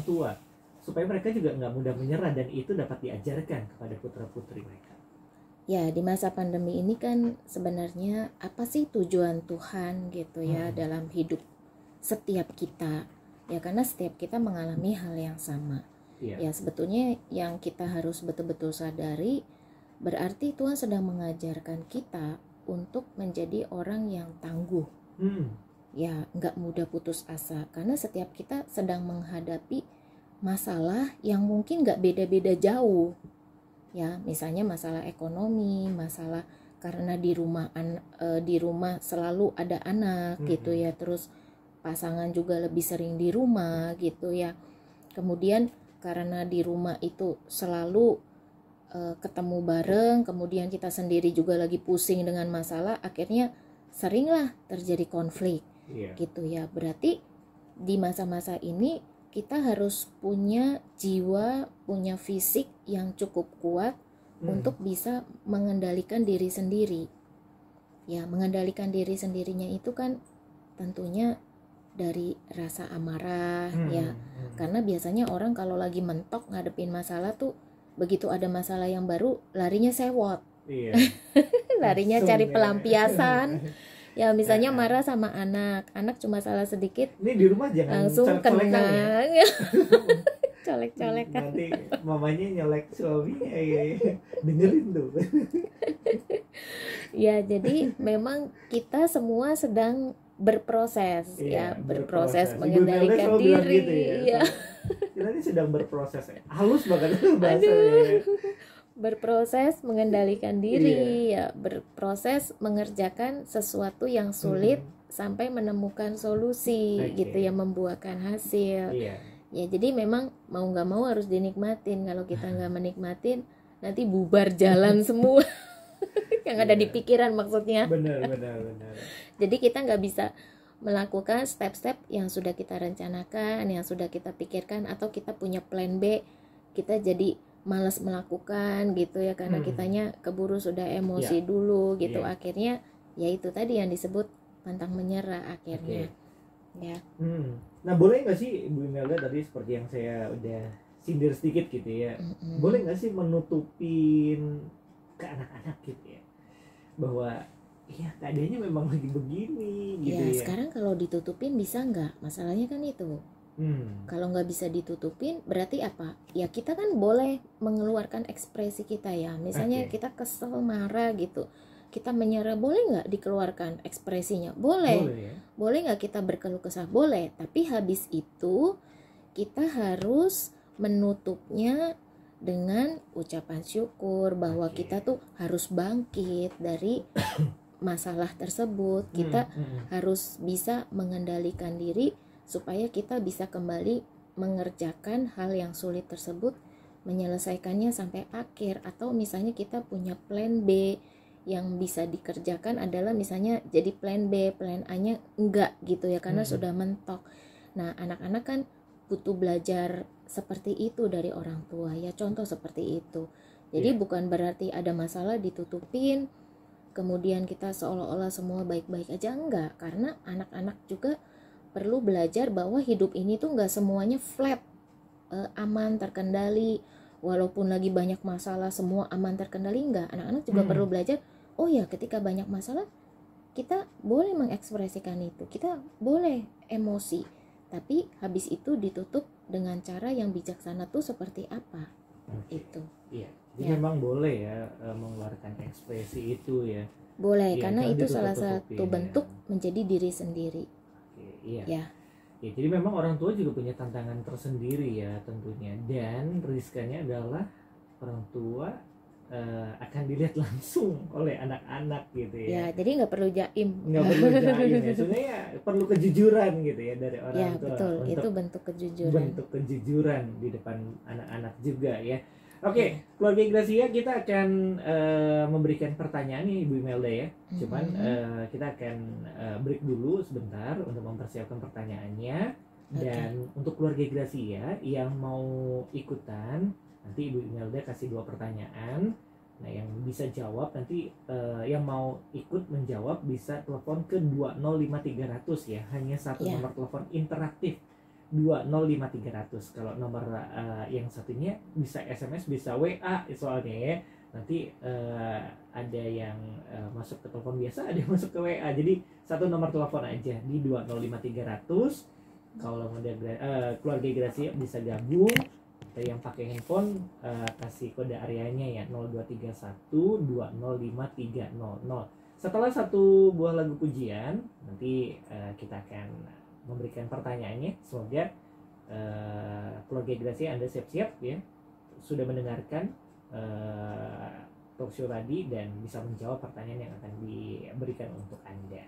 tua supaya mereka juga nggak mudah menyerah dan itu dapat diajarkan kepada putra-putri mereka. Ya, di masa pandemi ini kan sebenarnya apa sih tujuan Tuhan gitu ya dalam hidup setiap kita? Ya, karena setiap kita mengalami hal yang sama. Ya, sebetulnya yang kita harus betul-betul sadari berarti Tuhan sedang mengajarkan kita untuk menjadi orang yang tangguh. Ya, nggak mudah putus asa karena setiap kita sedang menghadapi masalah yang mungkin nggak beda-beda jauh. Ya, misalnya masalah ekonomi, masalah karena di rumah selalu ada anak gitu ya, terus pasangan juga lebih sering di rumah gitu ya. Kemudian karena di rumah itu selalu ketemu bareng, kemudian kita sendiri juga lagi pusing dengan masalah, akhirnya seringlah terjadi konflik gitu ya. Berarti di masa-masa ini kita harus punya jiwa, punya fisik yang cukup kuat untuk bisa mengendalikan diri sendiri. Ya, mengendalikan diri sendirinya itu kan tentunya dari rasa amarah ya. Karena biasanya orang kalau lagi mentok ngadepin masalah tuh, begitu ada masalah yang baru larinya sewot. Larinya cari pelampiasan. Ya, misalnya marah sama anak cuma salah sedikit, ini di rumah jangan langsung kena ya. colek-colekan. Nanti mamanya nyolek suaminya dengerin tuh. Ya, jadi memang kita semua sedang berproses berproses mengendalikan diri gitu ya. Kita ini sedang berproses halus banget bahasanya. Berproses mengendalikan diri ya, berproses mengerjakan sesuatu yang sulit sampai menemukan solusi gitu ya, membuahkan hasil. Ya, jadi memang mau nggak mau harus dinikmatin. Kalau kita nggak menikmatin nanti bubar jalan semua yang ada di pikiran maksudnya. Benar. Jadi kita nggak bisa melakukan step-step yang sudah kita rencanakan, yang sudah kita pikirkan, atau kita punya plan B, kita jadi malas melakukan gitu ya, karena kitanya keburu sudah emosi dulu gitu. Akhirnya ya itu tadi yang disebut pantang menyerah akhirnya. Ya. Nah, boleh nggak sih Bu Imelda, tadi seperti yang saya udah sindir sedikit gitu ya, boleh nggak sih menutupin ke anak-anak gitu ya bahwa ya keadaannya memang lagi begini gitu ya. Sekarang kalau ditutupin bisa nggak? Masalahnya kan itu. Kalau nggak bisa ditutupin berarti apa? Ya kita kan boleh mengeluarkan ekspresi kita ya. Misalnya kita kesel, marah gitu, kita menyerah, boleh nggak dikeluarkan ekspresinya? Boleh. Boleh nggak kita berkeluh kesah? Boleh. Tapi habis itu kita harus menutupnya dengan ucapan syukur bahwa kita tuh harus bangkit dari masalah tersebut. Kita harus bisa mengendalikan diri supaya kita bisa kembali mengerjakan hal yang sulit tersebut, menyelesaikannya sampai akhir. Atau misalnya kita punya plan B yang bisa dikerjakan adalah misalnya jadi plan B, plan A-nya enggak gitu ya, karena sudah mentok. Nah, anak-anak kan butuh belajar seperti itu dari orang tua ya, contoh seperti itu. Jadi bukan berarti ada masalah ditutupin, kemudian kita seolah-olah semua baik-baik aja, enggak. Karena anak-anak juga perlu belajar bahwa hidup ini tuh nggak semuanya flat, aman, terkendali. Walaupun lagi banyak masalah semua aman terkendali, enggak. Anak-anak juga perlu belajar, oh ya ketika banyak masalah kita boleh mengekspresikan itu, kita boleh emosi, tapi habis itu ditutup dengan cara yang bijaksana tuh seperti apa. Itu. Iya. Jadi memang boleh ya mengeluarkan ekspresi itu ya. Boleh, karena itu salah satu bentuk menjadi diri sendiri. Ya, jadi memang orang tua juga punya tantangan tersendiri ya tentunya, dan riskannya adalah orang tua akan dilihat langsung oleh anak-anak gitu ya. Ya, jadi nggak perlu jaim. Nggak perlu jaim ya, sebenarnya perlu kejujuran gitu ya dari orang tua. Ya betul, itu bentuk kejujuran. Bentuk kejujuran di depan anak-anak juga ya. Oke, keluarga Gracia, kita akan memberikan pertanyaan nih Ibu Imelda ya. Cuman kita akan break dulu sebentar untuk mempersiapkan pertanyaannya. Dan untuk keluarga Gracia yang mau ikutan, nanti Ibu Imelda kasih 2 pertanyaan. Nah, yang bisa jawab nanti yang mau ikut menjawab bisa telepon ke 205300 ya. Hanya satu nomor telepon interaktif 205 300. Kalau nomor yang satunya bisa SMS, bisa WA soalnya ya. Nanti ada yang masuk ke telepon biasa, ada yang masuk ke WA. Jadi satu nomor telepon aja di 205 300. Kalau model keluarga Gracia bisa gabung. Yang pakai handphone kasih kode areanya ya 0231205300. Setelah satu buah lagu pujian, nanti kita akan memberikan pertanyaannya. Semoga keluarga Gracia Anda siap-siap ya, sudah mendengarkan talkshow tadi dan bisa menjawab pertanyaan yang akan diberikan untuk Anda.